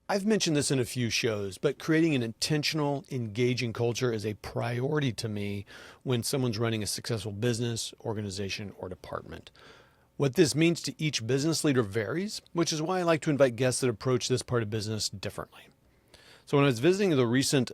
I've mentioned this in a few shows, but creating an intentional, engaging culture is a priority to me when someone's running a successful business, organization, or department. What this means to each business leader varies, which is why I like to invite guests that approach this part of business differently. So when I was visiting the recent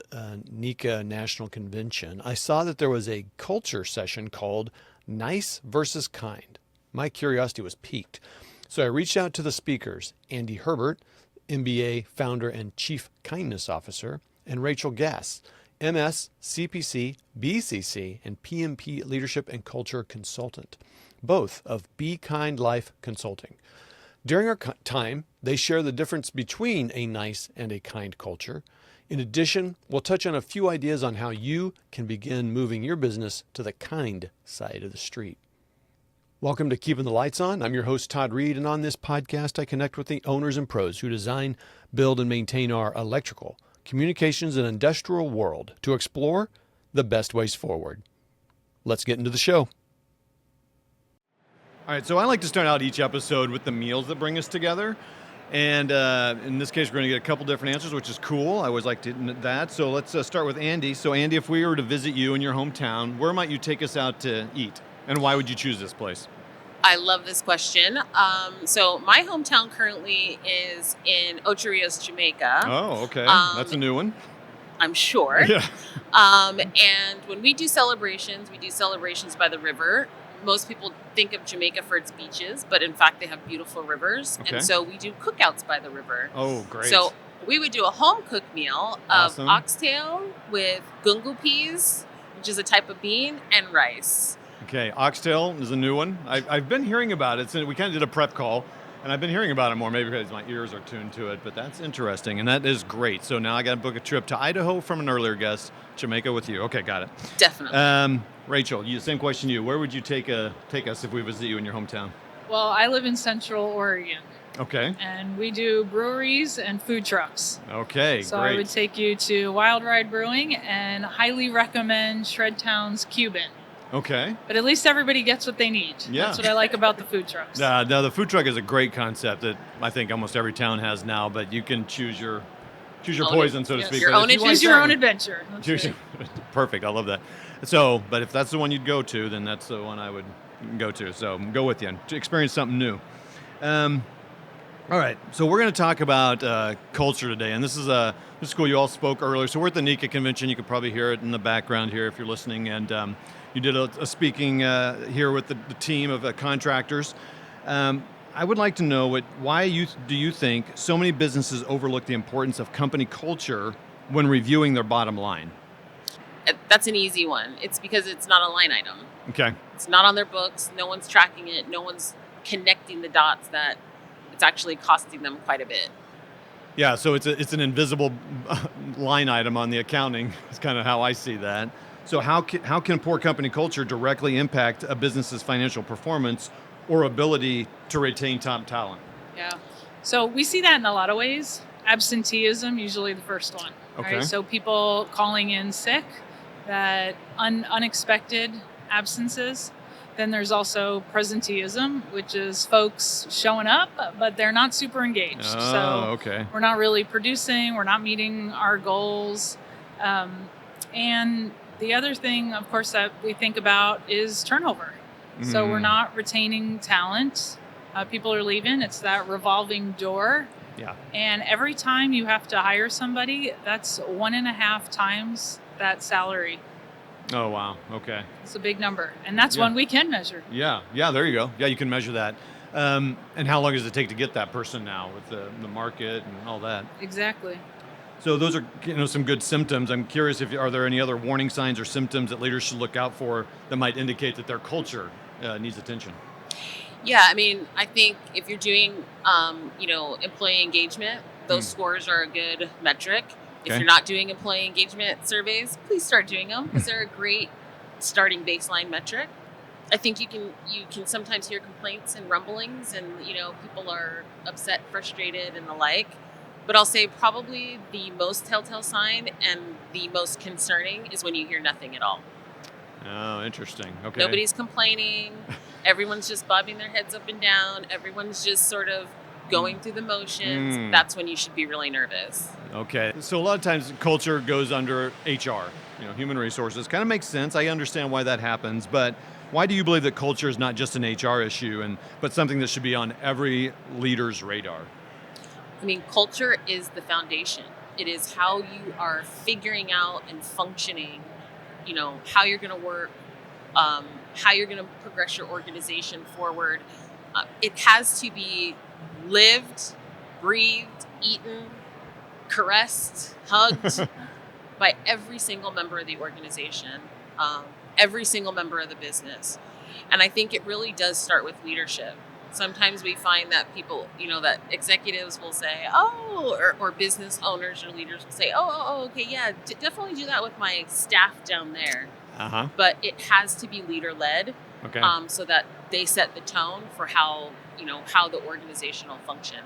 NICA National Convention, I saw that there was a culture session called Nice versus Kind. My curiosity was piqued. So I reached out to the speakers, Andie Herbert, MBA founder and Chief Kindness Officer, and Rachel Gass, MS, CPC, BCC, and PMP Leadership and Culture Consultant, both of Be Kind Lyfe Consulting. During our time, they share the difference between a nice and a kind culture. In addition, we'll touch on a few ideas on how you can begin moving your business to the kind side of the street. Welcome to Keeping the Lights On. I'm your host, Todd Reed, and on this podcast, I connect with the owners and pros who design, build, and maintain our electrical, communications, and industrial world to explore the best ways forward. Let's get into the show. All right, so I like to start out each episode with the meals that bring us together. And in this case, we're going to get a couple different answers, which is cool. I always like that. So let's start with Andie. So Andie, if we were to visit you in your hometown, where might you take us out to eat? And why would you choose this place? I love this question. So my hometown currently is in Ocho Rios, Jamaica. Oh, okay. That's a new one. I'm sure. Yeah. And when we do celebrations by the river. Most people think of Jamaica for its beaches, but in fact, they have beautiful rivers. Okay. And so we do cookouts by the river. Oh, great. So we would do a home-cooked meal of oxtail with gungo peas, which is a type of bean, and rice. Okay, oxtail is a new one. I've been hearing about it. So we kind of did a prep call, and I've been hearing about it more, maybe because my ears are tuned to it, but that's interesting, and that is great. So now I got to book a trip to Idaho from an earlier guest, Jamaica with you. Okay, got it. Definitely. Rachel, same question to you. Where would you take us if we visit you in your hometown? Well, I live in Central Oregon. Okay. And we do breweries and food trucks. Okay, so great. I would take you to Wild Ride Brewing and highly recommend Shredtown's Cuban. Okay. But at least everybody gets what they need. Yeah. That's what I like about the food trucks. Now, the food truck is a great concept that I think almost every town has now, but you can choose your poison, so to speak. Choose your own adventure. Perfect. I love that. So, but if that's the one you'd go to, then that's the one I would go to. So go with you to experience something new. All right. So we're going to talk about culture today, and this is cool. You all spoke earlier. So we're at the NICA convention. You could probably hear it in the background here if you're listening. And you did a speaking here with the team of contractors. I would like to know why do you think so many businesses overlook the importance of company culture when reviewing their bottom line? That's an easy one. It's because it's not a line item. Okay. It's not on their books. No one's tracking it. No one's connecting the dots that it's actually costing them quite a bit. Yeah, so it's an invisible line item on the accounting. It's kind of how I see that. So how can poor company culture directly impact a business's financial performance or ability to retain top talent? Yeah. So we see that in a lot of ways. Absenteeism, usually the first one. Okay. Right? So people calling in sick, that unexpected absences. Then there's also presenteeism, which is folks showing up, but they're not super engaged. Okay. We're not really producing. We're not meeting our goals. And the other thing, of course, that we think about is turnover. So we're not retaining talent. People are leaving. It's that revolving door. Yeah. And every time you have to hire somebody, that's 1.5 times that salary. Oh, wow. Okay. It's a big number. And that's one we can measure. Yeah. Yeah, there you go. Yeah, you can measure that. And how long does it take to get that person now with the market and all that? Exactly. So those are some good symptoms. I'm curious are there any other warning signs or symptoms that leaders should look out for that might indicate that their culture needs attention? Yeah, I mean, I think if you're doing, employee engagement, those scores are a good metric. Okay. If you're not doing employee engagement surveys, please start doing them because they're a great starting baseline metric. I think you can sometimes hear complaints and rumblings, and people are upset, frustrated, and the like. But I'll say probably the most telltale sign and the most concerning is when you hear nothing at all. Oh, interesting. Okay. Nobody's complaining. Everyone's just bobbing their heads up and down. Everyone's just sort of going through the motions, that's when you should be really nervous. Okay. So a lot of times culture goes under HR, human resources. Kind of makes sense. I understand why that happens, but why do you believe that culture is not just an HR issue, but something that should be on every leader's radar? I mean, culture is the foundation. It is how you are figuring out and functioning, how you're going to work, how you're going to progress your organization forward. It has to be lived, breathed, eaten, caressed, hugged by every single member of the organization, every single member of the business. And I think it really does start with leadership. Sometimes we find that people, that executives will say, or business owners or leaders will say, okay, yeah, definitely do that with my staff down there. Uh-huh. But it has to be leader-led, Okay. So that they set the tone for how the organization will function.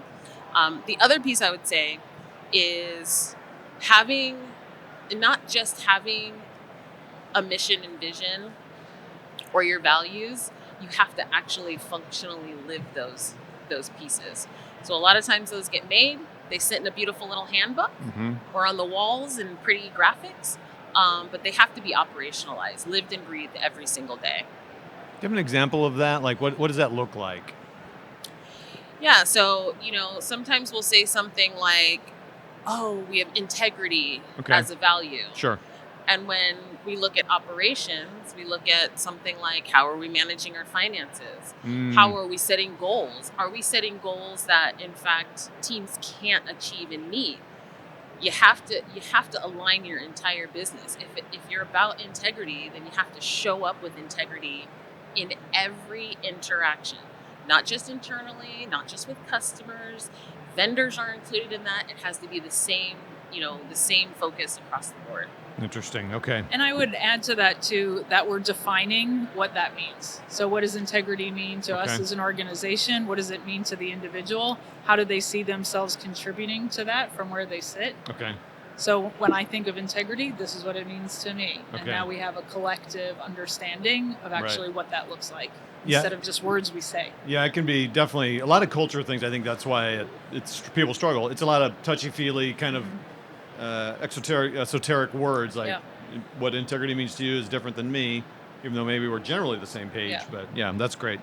The other piece I would say is not just having a mission and vision or your values, you have to actually functionally live those pieces. So a lot of times those get made, they sit in a beautiful little handbook or on the walls in pretty graphics, but they have to be operationalized, lived and breathed every single day. Do you have an example of that? Like what does that look like? Yeah, so, sometimes we'll say something like, we have integrity as a value. Sure. And when we look at operations, we look at something like, how are we managing our finances? How are we setting goals? Are we setting goals that, in fact, teams can't achieve and meet? You have to align your entire business. If you're about integrity, then you have to show up with integrity in every interaction, not just internally, not just with customers. Vendors are included in that. It has to be the same focus across the board. Interesting. Okay. And I would add to that too, that we're defining what that means. So what does integrity mean to us as an organization? What does it mean to the individual? How do they see themselves contributing to that from where they sit? Okay. So when I think of integrity, this is what it means to me. Okay. And now we have a collective understanding of actually what that looks like instead of just words we say. Yeah, it can be definitely a lot of culture things. I think that's why it's people struggle. It's a lot of touchy-feely kind of esoteric words like what integrity means to you is different than me, even though maybe we're generally the same page. But yeah, that's great.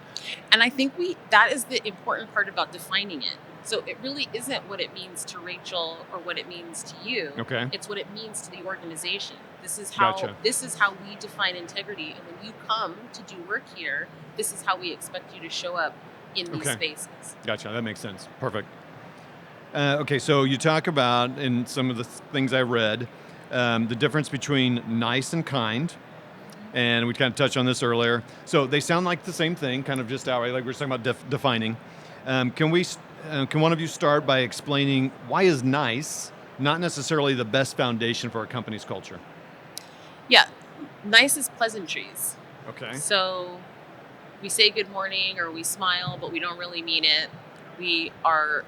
And I think that is the important part about defining it. So it really isn't what it means to Rachel or what it means to you. Okay. It's what it means to the organization. This is how we define integrity. And when you come to do work here, this is how we expect you to show up in these spaces. Gotcha. That makes sense. Perfect. Okay, so you talk about, in some of the things I read, the difference between nice and kind, and we kind of touched on this earlier. So they sound like the same thing, kind of just outright, like we were talking about defining. Can one of you start by explaining why is nice not necessarily the best foundation for a company's culture? Yeah, nice is pleasantries. Okay. So we say good morning or we smile, but we don't really mean it. We are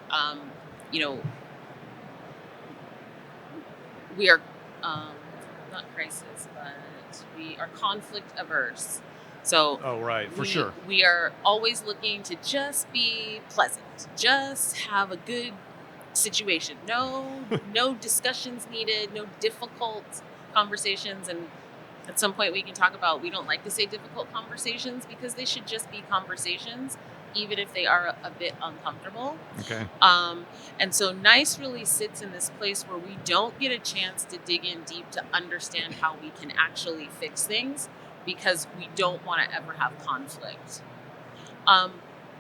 we are not crisis, but we are conflict averse. So sure. We are always looking to just be pleasant, just have a good situation. No discussions needed, no difficult conversations. And at some point we can talk about, we don't like to say difficult conversations because they should just be conversations, even if they are a bit uncomfortable. Okay. And so nice really sits in this place where we don't get a chance to dig in deep to understand how we can actually fix things because we don't want to ever have conflict.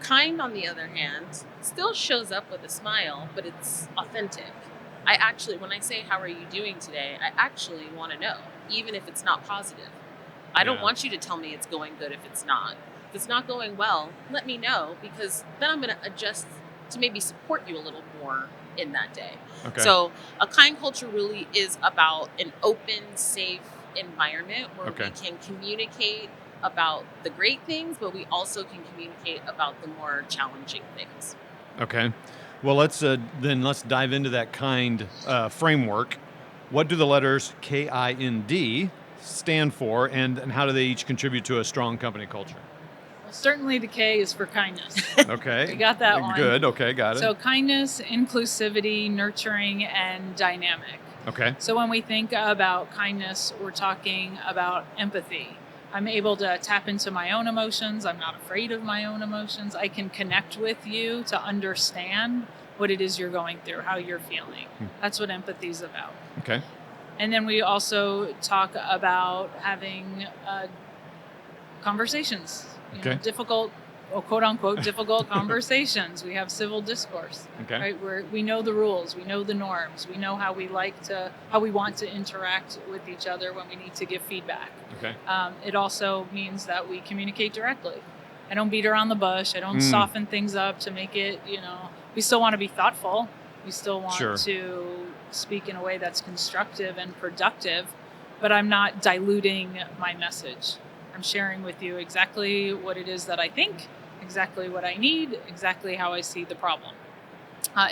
Kind, on the other hand, still shows up with a smile, but it's authentic. When I say, how are you doing today? I actually want to know, even if it's not positive. I don't want you to tell me it's going good if it's not. If it's not going well, let me know, because then I'm going to adjust to maybe support you a little more in that day. Okay. So a kind culture really is about an open, safe environment where we can communicate about the great things, but we also can communicate about the more challenging things. Okay. Well, let's dive into that kind framework. What do the letters K.I.N.D stand for, and how do they each contribute to a strong company culture? certainly the K is for kindness. Okay. We got that one. Good. Okay, got it. So kindness, inclusivity, nurturing, and dynamic. Okay. So when we think about kindness, we're talking about empathy. I'm able to tap into my own emotions. I'm not afraid of my own emotions. I can connect with you to understand what it is you're going through, how you're feeling. That's what empathy is about. Okay. And then we also talk about having conversations, difficult, or quote unquote, difficult conversations. We have civil discourse, right? Where we know the rules, we know the norms, we know how we want to interact with each other when we need to give feedback. Okay. It also means that we communicate directly. I don't beat around the bush. I don't soften things up to make it, we still want to be thoughtful. We still want to speak in a way that's constructive and productive, but I'm not diluting my message. I'm sharing with you exactly what it is that I think, exactly what I need, exactly how I see the problem.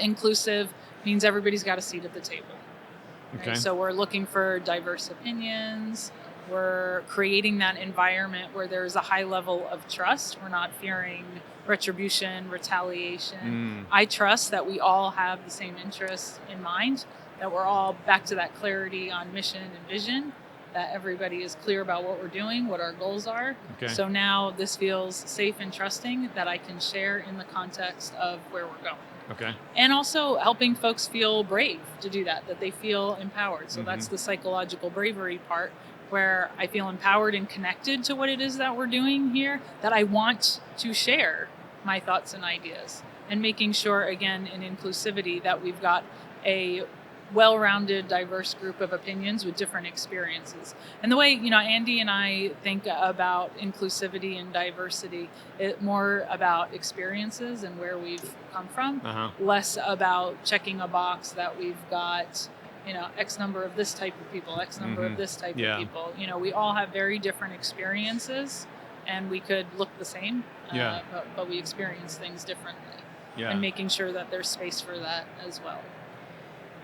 Inclusive means everybody's got a seat at the table. Right? Okay. So we're looking for diverse opinions. We're creating that environment where there's a high level of trust. We're not fearing retribution, retaliation. I trust that we all have the same interests in mind, that we're all back to that clarity on mission and vision, that everybody is clear about what we're doing, what our goals are. Okay. So now this feels safe and trusting that I can share in the context of where we're going. Okay. And also helping folks feel brave to do that they feel empowered. So that's the psychological bravery part, where I feel empowered and connected to what it is that we're doing here, that I want to share my thoughts and ideas. And making sure, again, in inclusivity, that we've got a well-rounded, diverse group of opinions with different experiences. And the way, Andie and I think about inclusivity and diversity, more about experiences and where we've come from, less about checking a box that we've got, X number of this type of people, X number of this type of people. We all have very different experiences, and we could look the same, but we experience things differently. And making sure that there's space for that as well.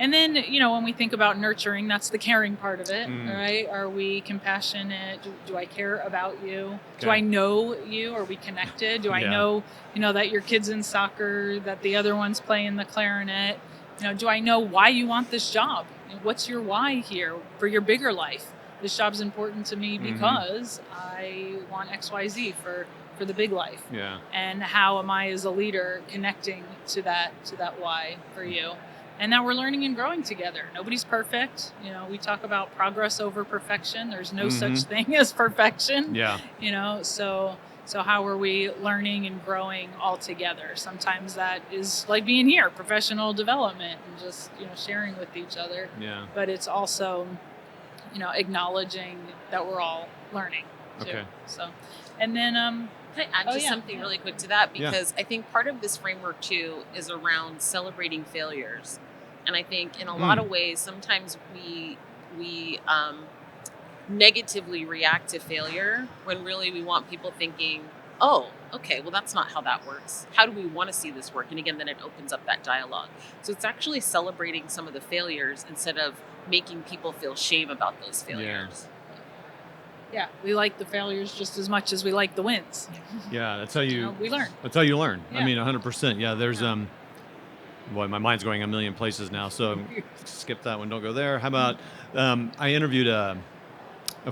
And then, when we think about nurturing, that's the caring part of it, right? Are we compassionate? Do I care about you? Okay. Do I know you? Are we connected? Do I know, that your kid's in soccer, that the other one's playing the clarinet? Do I know why you want this job? What's your why here for your bigger life? This job's important to me because I want XYZ for the big life. Yeah. And how am I as a leader connecting to that why for you? And that we're learning and growing together. Nobody's perfect. We talk about progress over perfection. There's no such thing as perfection. Yeah. So how are we learning and growing all together? Sometimes that is like being here, professional development, and just, sharing with each other. Yeah. But it's also, acknowledging that we're all learning too. Okay. So, and then, can I add just something really quick to that? Because I think part of this framework too is around celebrating failures. And I think in a lot of ways, sometimes we negatively react to failure when really we want people thinking, oh, okay, well, that's not how that works. How do we want to see this work? And again, then it opens up that dialogue. So it's actually celebrating some of the failures instead of making people feel shame about those failures. Yeah, we like the failures just as much as we like the wins. Yeah, that's how we learn. That's how you learn. Yeah. I mean, 100%. Yeah, there's boy, my mind's going a million places now, so skip that one. Don't go there. How about I interviewed a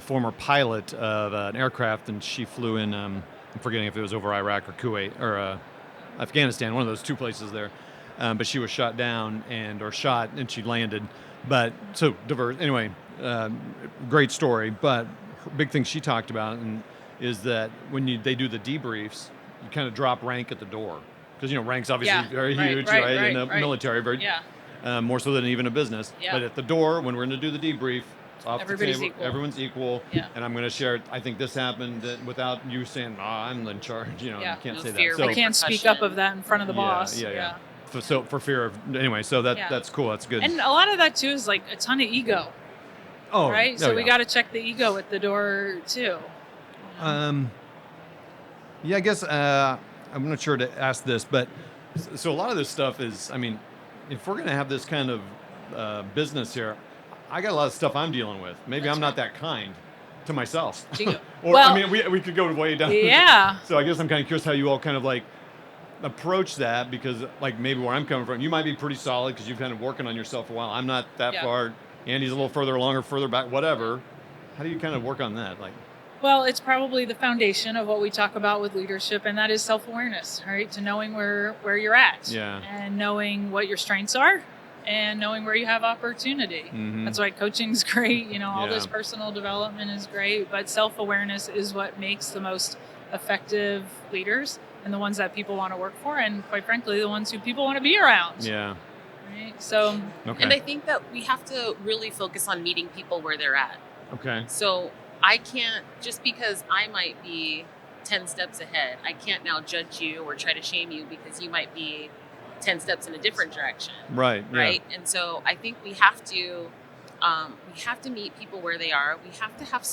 former pilot of an aircraft, and she flew in. I'm forgetting if it was over Iraq or Kuwait or Afghanistan, one of those two places there. But she was shot down and she landed. But so diverse. Anyway, great story. But big thing she talked about is that when they do the debriefs, you kind of drop rank at the door. Because, rank's obviously very huge, right? In the military, very more so than even a business. Yeah. But at the door, when we're going to do the debrief, it's off Everybody's the table. Equal. Everyone's equal. Yeah. And I'm going to share, I think this happened without you saying, I'm in charge. You can't say that. So I can't speak up of that in front of the boss. Yeah. So for fear of, anyway, so that's cool. That's good. And a lot of that, too, is like a ton of ego. Oh, right? So we got to check the ego at the door, too. I guess I'm not sure to ask this, but so a lot of this stuff is, I mean, if we're going to have this kind of business here, I got a lot of stuff I'm dealing with. Maybe I'm not that kind. to myself. To you. Or, Well, I mean, we could go way down. yeah. So I guess I'm kind of curious how you all kind of like approach that, because like maybe where I'm coming from, you might be pretty solid because you've kind of working on yourself for a while. I'm not that Yeah. far. Andy's a little further along or further back, whatever. How do you kind of work on that? Like, Well, it's probably the foundation of what we talk about with leadership, and that is self-awareness, right? To knowing where you're at, Yeah. and knowing what your strengths are, and knowing where you have opportunity. That's why coaching's great. All this Yeah. personal development is great, but self-awareness is what makes the most effective leaders, and the ones that people want to work for, and quite frankly, the ones who people want to be around. Yeah. Right. So, Okay. And I think that we have to really focus on meeting people where they're at. Okay. So I can't, just because I might be 10 steps ahead, I can't now judge you or try to shame you because you might be 10 steps in a different direction. Right. Yeah. Right. And so I think we have to meet people where they are. We have to have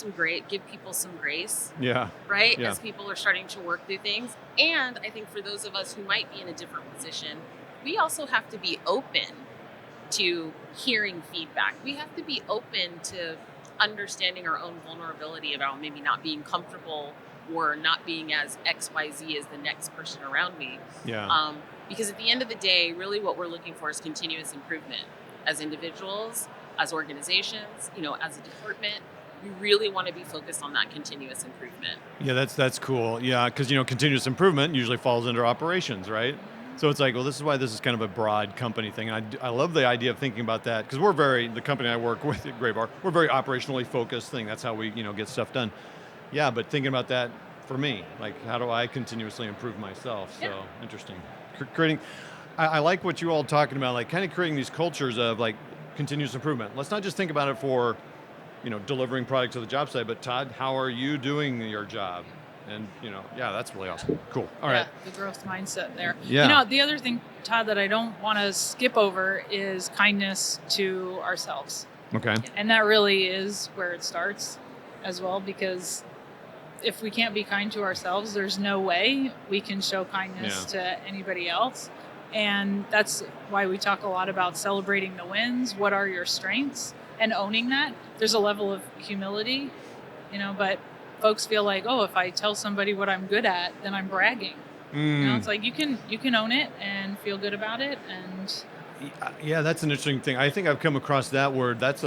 give people some grace, Yeah. right? Yeah. As people are starting to work through things. And I think for those of us who might be in a different position, we also have to be open to hearing feedback. We have to be open to understanding our own vulnerability about maybe not being comfortable or not being as XYZ as the next person around me. Yeah. Because at the end of the day, really what we're looking for is continuous improvement as individuals, as organizations, as a department. We really want to be focused on that continuous improvement. Yeah, that's cool. Yeah, because continuous improvement usually falls under operations, right? So it's like, well, this is why this is kind of a broad company thing. And I love the idea of thinking about that, because the company I work with at Graybar, we're very operationally focused thing. That's how we get stuff done. Yeah, but thinking about that for me, like how do I continuously improve myself? So interesting. Creating, I like what you all talking about, like kind of creating these cultures of like continuous improvement. Let's not just think about it for delivering product to the job site, but Todd, how are you doing your job? And, that's really awesome. Cool. All right. The growth mindset there. Yeah. The other thing, Todd, that I don't want to skip over is kindness to ourselves. Okay. And that really is where it starts as well, because if we can't be kind to ourselves, there's no way we can show kindness to anybody else. And that's why we talk a lot about celebrating the wins. What are your strengths? And owning that. There's a level of humility, but folks feel like, oh, if I tell somebody what I'm good at, then I'm bragging. It's like you can own it and feel good about it. And yeah, that's an interesting thing. I think I've come across that word. That's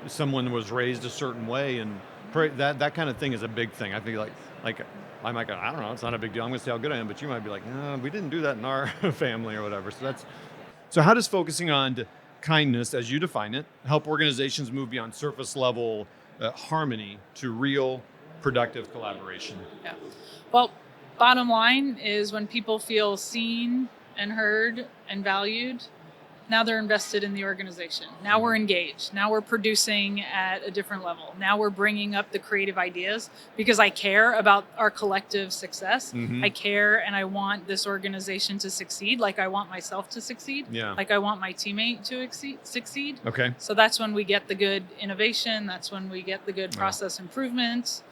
someone was raised a certain way, and that kind of thing is a big thing. I feel like I might go, I don't know, it's not a big deal. I'm going to say how good I am, but you might be like, no, we didn't do that in our family or whatever. So how does focusing on kindness, as you define it, help organizations move beyond surface level harmony to real productive collaboration? Yeah. Well, bottom line is when people feel seen and heard and valued, now they're invested in the organization. Now we're engaged. Now we're producing at a different level. Now we're bringing up the creative ideas because I care about our collective success. I care and I want this organization to succeed like I want myself to succeed. Yeah. Like I want my teammate to succeed. Okay. So that's when we get the good innovation. That's when we get the good process improvement.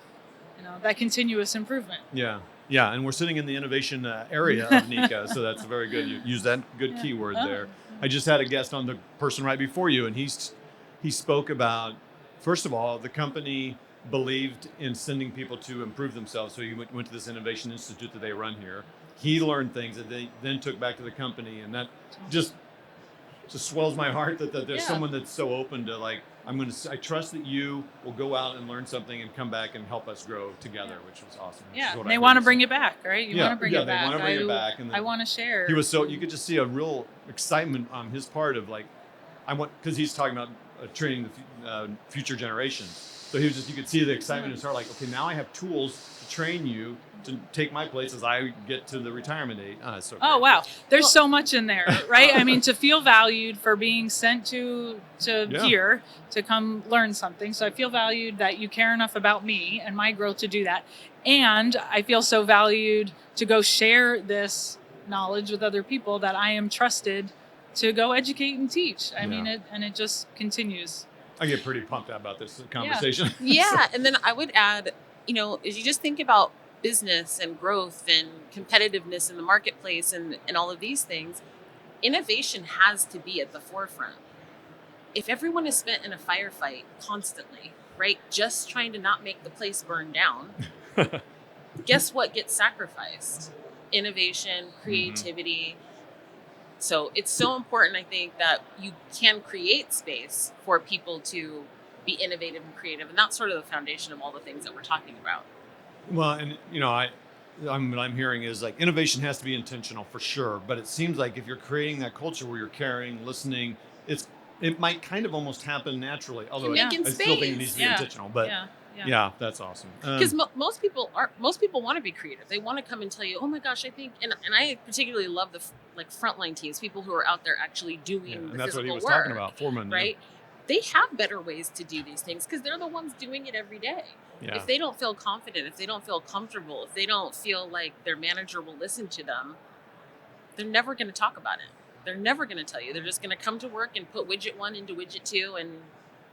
That continuous improvement. Yeah. Yeah. And we're sitting in the innovation area of NECA. So that's very good. You use that good keyword there. I just had a guest on, the person right before you, and he spoke about, first of all, the company believed in sending people to improve themselves. So he went to this innovation institute that they run here. He learned things that they then took back to the company, and that just swells my heart that there's someone that's so open to like, I trust that you will go out and learn something and come back and help us grow together, which was awesome. Yeah, they want to bring it back, right? You want to bring it back. They want to bring it back. And I want to share. He was you could just see a real excitement on his part of like, because he's talking about training the future generations. So you could see the excitement in his heart, like, okay, now I have tools to train you to take my place as I get to the retirement age. So oh, wow. There's so much in there, right? I mean, to feel valued for being sent to here to come learn something. So I feel valued that you care enough about me and my growth to do that. And I feel so valued to go share this knowledge with other people that I am trusted to go educate and teach. I mean, it just continues. I get pretty pumped about this conversation. Yeah. And then I would add, as you just think about business and growth and competitiveness in the marketplace and all of these things, innovation has to be at the forefront. If everyone is spent in a firefight constantly, right? Just trying to not make the place burn down. Guess what gets sacrificed? Innovation, creativity. So it's so important, I think, that you can create space for people to be innovative and creative. And that's sort of the foundation of all the things that we're talking about. Well, and what I'm hearing is like innovation has to be intentional for sure, but it seems like if you're creating that culture where you're caring, listening, it might kind of almost happen naturally. Although You're making I still think it space. needs to be intentional. But yeah, that's awesome. Because most people want to be creative. They want to come and tell you, oh my gosh, I think, and I particularly love the frontline teams, people who are out there actually doing and the that's what he physical was work, talking about, foreman, right? They have better ways to do these things because they're the ones doing it every day. Yeah. If they don't feel confident, if they don't feel comfortable, if they don't feel like their manager will listen to them, they're never going to talk about it. They're never going to tell you. They're just going to come to work and put widget 1 into widget 2 and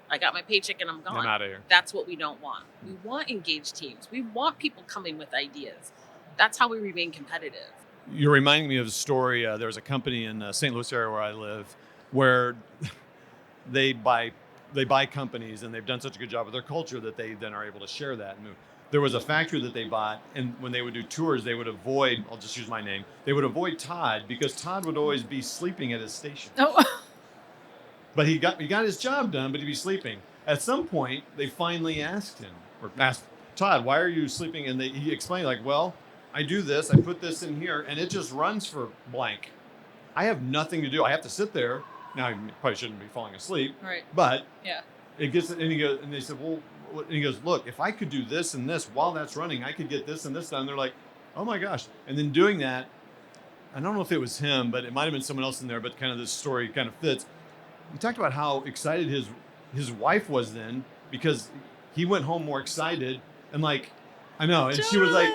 I got my paycheck and I'm gone. I'm out of here. That's what we don't want. We want engaged teams. We want people coming with ideas. That's how we remain competitive. You're reminding me of a story. There was a company in St. Louis area where I live where they buy companies, and they've done such a good job with their culture that they then are able to share that. And there was a factory that they bought, and when they would do tours, they would avoid, I'll just use my name, they would avoid Todd because Todd would always be sleeping at his station. Oh. But he got his job done, but he'd be sleeping. At some point, they finally asked Todd, why are you sleeping? And he explained, like, well, I do this, I put this in here, and it just runs for blank. I have nothing to do. I have to sit there. Now, I probably shouldn't be falling asleep. Right. But yeah, it gets, and he goes, and they said, well, and he goes, look, if I could do this and this while that's running, I could get this and this done. And they're like, oh my gosh. And then doing that, I don't know if it was him, but it might have been someone else in there, but kind of this story kind of fits. He talked about how excited his wife was then because he went home more excited and like, I know. And she was like,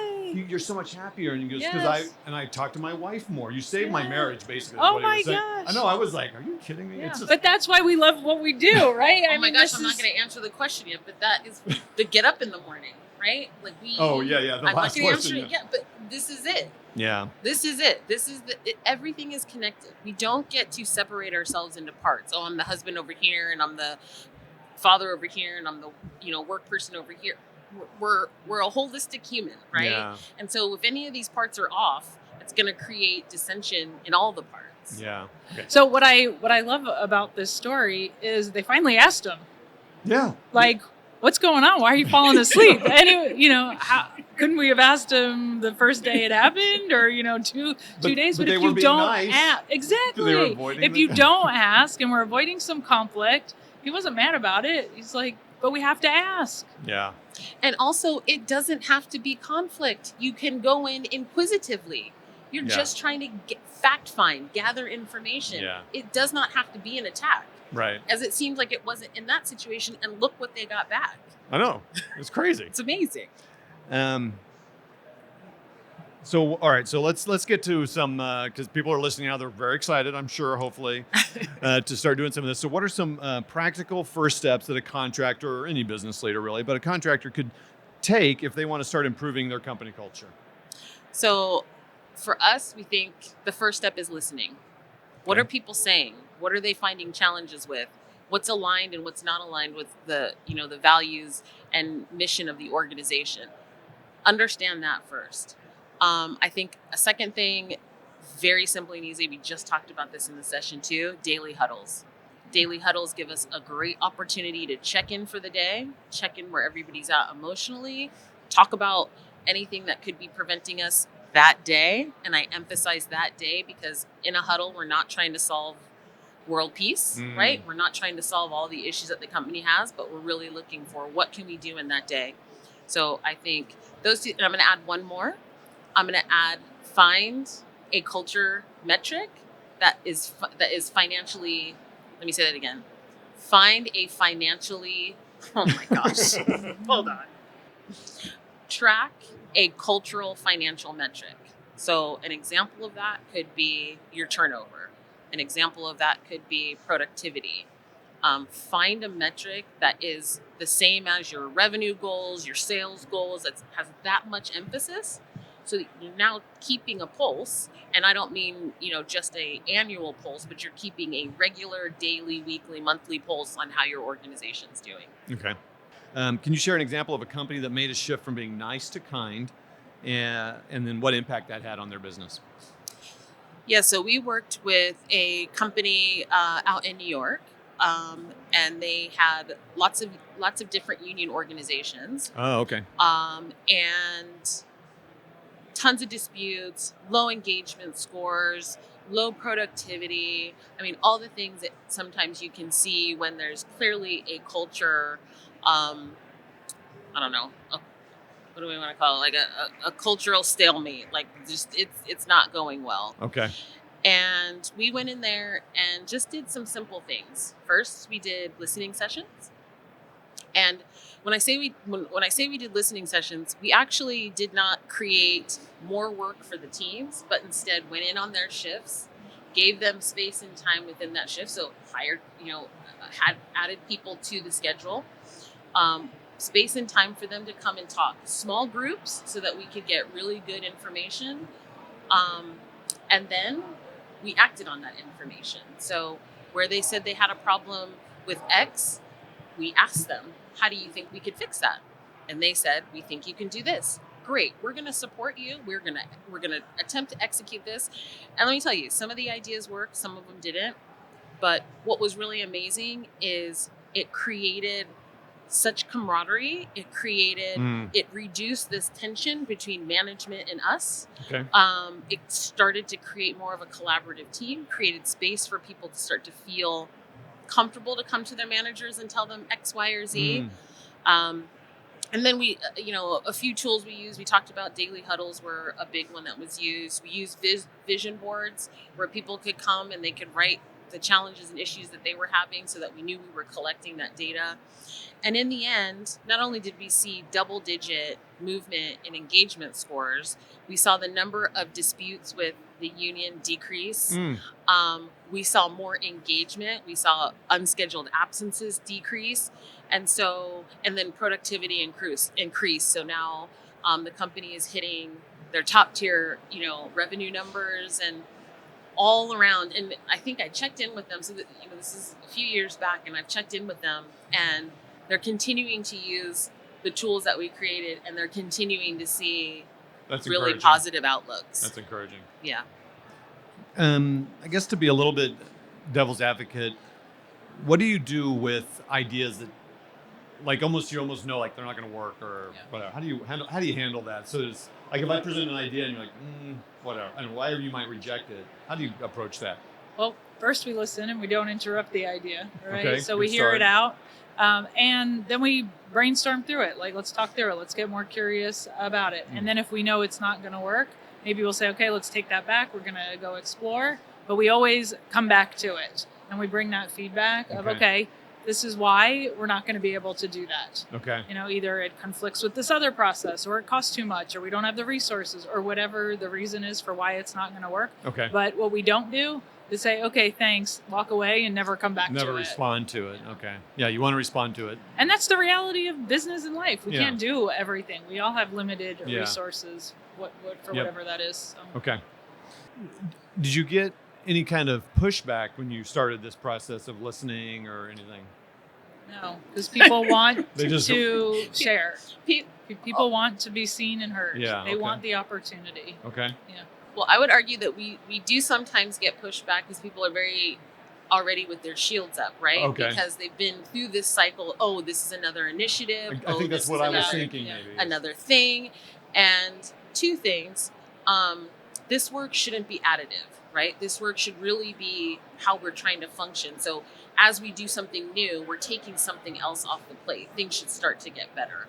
you're so much happier. And he goes, because I talked to my wife more. You saved my marriage, basically. Oh my gosh. I know. I was like, are you kidding me? Yeah. It's just, but that's why we love what we do, right? Oh my gosh, I'm not going to answer the question yet, but that is the get up in the morning, right? Like Oh yeah. The I'm not last going to question. answer it yet, but this is it. Yeah. This is it. Everything is connected. We don't get to separate ourselves into parts. Oh, I'm the husband over here, and I'm the father over here, and I'm the work person over here. We're a holistic human, right? Yeah. And so if any of these parts are off, it's going to create dissension in all the parts. Yeah. Okay. So what I love about this story is they finally asked him, Yeah. like, what's going on? Why are you falling asleep? Anyway, couldn't we have asked him the first day it happened, or 2 days? But But they if were you being don't nice. ask, They were exactly. avoiding If the- you don't ask, and we're avoiding some conflict, he wasn't mad about it. He's like, but we have to ask. Yeah. And also, it doesn't have to be conflict. You can go in inquisitively. You're just trying to fact find, gather information. Yeah. It does not have to be an attack, Right. as it seems like it wasn't in that situation. And look what they got back. I know. It's crazy. It's amazing. So all right, so let's get to some because people are listening now. They're very excited, I'm sure, hopefully, to start doing some of this. So what are some practical first steps that a contractor or any business leader really, but a contractor could take if they want to start improving their company culture? So for us, we think the first step is listening. What are people saying? What are they finding challenges with? What's aligned and what's not aligned with the values and mission of the organization? Understand that first. I think a second thing, very simply and easy, we just talked about this in the session too, daily huddles. Daily huddles give us a great opportunity to check in for the day, check in where everybody's at emotionally, talk about anything that could be preventing us that day. And I emphasize that day because in a huddle, we're not trying to solve world peace, right? We're not trying to solve all the issues that the company has, but we're really looking for what can we do in that day. So I think those two, and I'm going to add one more. I'm going to add find a culture metric that is financially, let me say that again. Find a financially, oh my gosh, hold on. Track a cultural financial metric. So an example of that could be your turnover. An example of that could be productivity. Find a metric that is the same as your revenue goals, your sales goals, that has that much emphasis. So that you're now keeping a pulse, and I don't mean, just a annual pulse, but you're keeping a regular, daily, weekly, monthly pulse on how your organization's doing. Okay. Can you share an example of a company that made a shift from being nice to kind, and then what impact that had on their business? Yeah, so we worked with a company out in New York, and they had lots of different union organizations, Oh, okay. and tons of disputes, low engagement scores, low productivity. I mean, all the things that sometimes you can see when there's clearly a culture. I don't know. What do we want to call it? Like a cultural stalemate. Like just it's not going well. Okay. And we went in there and just did some simple things. First, we did listening sessions. And when I say we did listening sessions, we actually did not create more work for the teams, but instead went in on their shifts, gave them space and time within that shift. So hired, had added people to the schedule, space and time for them to come and talk. Small groups so that we could get really good information. And then we acted on that information. So where they said they had a problem with X, we asked them, how do you think we could fix that? And they said, we think you can do this. Great, we're going to support you. We're going to attempt to execute this. And let me tell you, some of the ideas worked, some of them didn't. But what was really amazing is it created such camaraderie. It reduced this tension between management and us. Okay. It started to create more of a collaborative team, created space for people to start to feel comfortable to come to their managers and tell them X, Y, or Z. And then we, a few tools we used. We talked about daily huddles were a big one that was used. We used vision boards where people could come and they could write the challenges and issues that they were having so that we knew we were collecting that data. And in the end, not only did we see double-digit movement in engagement scores, we saw the number of disputes with the union decrease. We saw more engagement. We saw unscheduled absences decrease. And then productivity increase. So now the company is hitting their top tier, revenue numbers and all around. And I think I checked in with them. So that, this is a few years back, and I've checked in with them, and they're continuing to use the tools that we created, and they're continuing to see really positive outlooks. That's encouraging. Yeah. I guess to be a little bit devil's advocate, what do you do with ideas that, like, you almost know, like, they're not going to work or whatever? How do you handle that? So it's like, if I present an idea and you're like, whatever, and whatever, you might reject it. How do you approach that? Well, first we listen and we don't interrupt the idea, right? Okay, so we hear it out, and then we brainstorm through it. Like, let's talk through it. Let's get more curious about it. And then if we know it's not going to work, maybe we'll say, okay, let's take that back. We're going to go explore. But we always come back to it, and we bring that feedback of, okay, this is why we're not going to be able to do that. Okay. Either it conflicts with this other process, or it costs too much, or we don't have the resources, or whatever the reason is for why it's not going to work. Okay. But what we don't do is say, okay, thanks, walk away, and never come back to it. Never respond to it. Okay. Yeah, you want to respond to it. And that's the reality of business and life. We can't do everything. We all have limited resources, whatever that is. So. Okay. Did you get any kind of pushback when you started this process of listening or anything? No, because people want to share. People want to be seen and heard. Yeah, they want the opportunity. Okay. Yeah. Well, I would argue that we do sometimes get pushback because people are very already with their shields up, right? Okay. Because they've been through this cycle. Oh, this is another initiative. I think that's what I was thinking. Maybe another thing. And two things. This work shouldn't be additive, right? This work should really be how we're trying to function. So as we do something new, we're taking something else off the plate. Things should start to get better.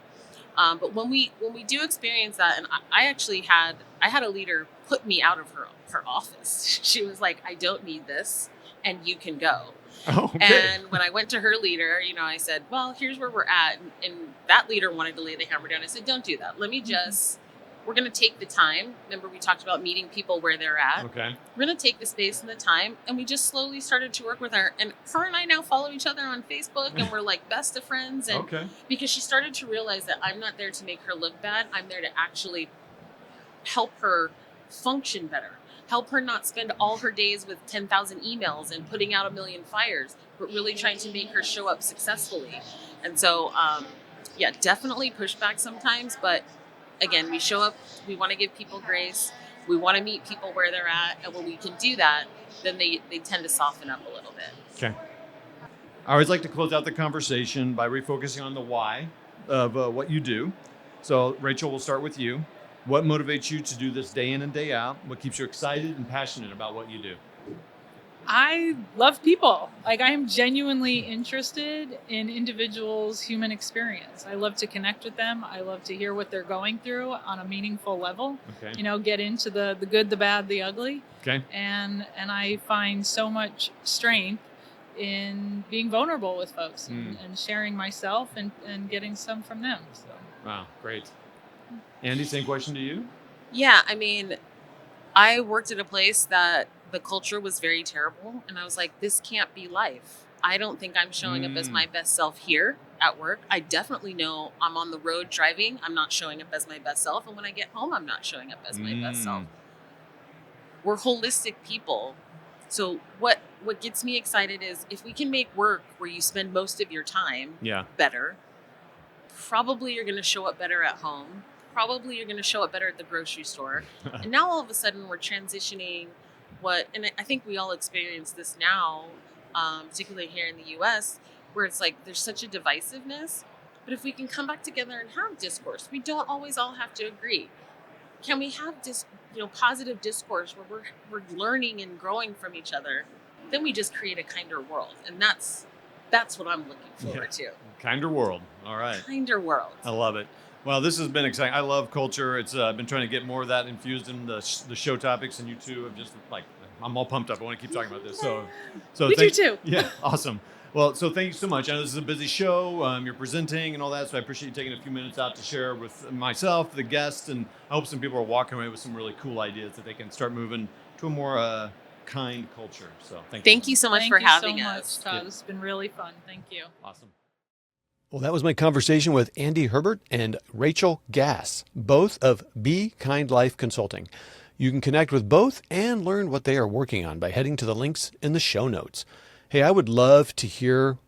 But when we do experience that, and I had a leader put me out of her office. She was like, I don't need this, and you can go. Oh, okay. And when I went to her leader, I said, well, here's where we're at. And that leader wanted to lay the hammer down. I said, don't do that. Let me we're going to take the time. Remember, we talked about meeting people where they're at. Okay. We're going to take the space and the time. And we just slowly started to work with her. And her and I now follow each other on Facebook, and we're like best of friends. And because she started to realize that I'm not there to make her look bad. I'm there to actually help her function better. Help her not spend all her days with 10,000 emails and putting out 1 million fires, but really trying to make her show up successfully. And so Yeah, definitely pushback sometimes, but again, we show up, we want to give people grace, we want to meet people where they're at, and when we can do that, then they tend to soften up a little bit. Okay. I always like to close out the conversation by refocusing on the why of what you do. So, Rachel, we'll start with you. What motivates you to do this day in and day out? What keeps you excited and passionate about what you do? I love people. Like, I am genuinely interested in individuals' human experience. I love to connect with them. I love to hear what they're going through on a meaningful level. Okay. Get into the good, the bad, the ugly. Okay. And I find so much strength in being vulnerable with folks and sharing myself and getting some from them. So. Wow, great. Andie, same question to you. Yeah, I mean, I worked at a place that the culture was very terrible, and I was like, this can't be life. I don't think I'm showing up as my best self here at work. I definitely know I'm on the road driving, I'm not showing up as my best self, and when I get home, I'm not showing up as my best self. We're holistic people. So what gets me excited is if we can make work where you spend most of your time better, probably you're going to show up better at home. Probably you're going to show up better at the grocery store. And now all of a sudden we're transitioning and I think we all experience this now, particularly here in the US, where it's like there's such a divisiveness. But if we can come back together and have discourse, we don't always all have to agree. Can we have positive discourse where we're learning and growing from each other? Then we just create a kinder world, and that's what I'm looking forward to. Kinder world. All right. Kinder world. I love it. Well, this has been exciting. I love culture. It's I've been trying to get more of that infused in the show topics, and you two have just I'm all pumped up. I want to keep talking about this. So we do too. Yeah, awesome. Well, so thank you so much. I know this is a busy show. You're presenting and all that, so I appreciate you taking a few minutes out to share with myself, the guests, and I hope some people are walking away with some really cool ideas that they can start moving to a more kind culture. So thank you so much for having us. Todd. Yeah. It's been really fun. Thank you. Awesome. Well, that was my conversation with Andie Herbert and Rachel Gass, both of Be Kind Lyfe Consulting. You can connect with both and learn what they are working on by heading to the links in the show notes. Hey, I would love to hear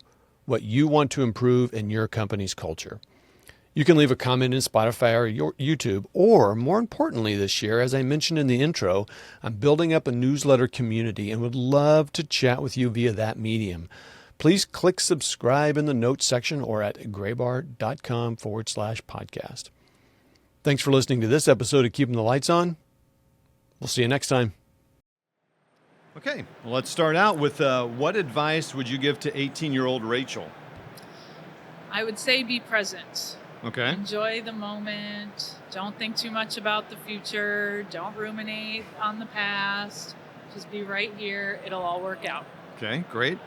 what you want to improve in your company's culture. You can leave a comment in Spotify or your YouTube, or more importantly this year, as I mentioned in the intro, I'm building up a newsletter community and would love to chat with you via that medium. Please click subscribe in the notes section or at graybar.com/podcast. Thanks for listening to this episode of Keeping the Lights On. We'll see you next time. Okay, well, let's start out with what advice would you give to 18-year-old Rachel? I would say be present. Okay. Enjoy the moment. Don't think too much about the future. Don't ruminate on the past. Just be right here. It'll all work out. Okay, great.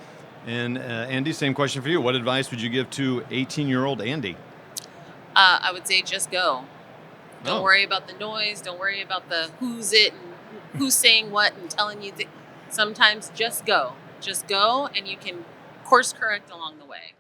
And Andie, same question for you. What advice would you give to 18-year-old Andie? I would say just go. Don't worry about the noise. Don't worry about the who's it and who's saying what and telling you. Sometimes just go. Just go, and you can course correct along the way.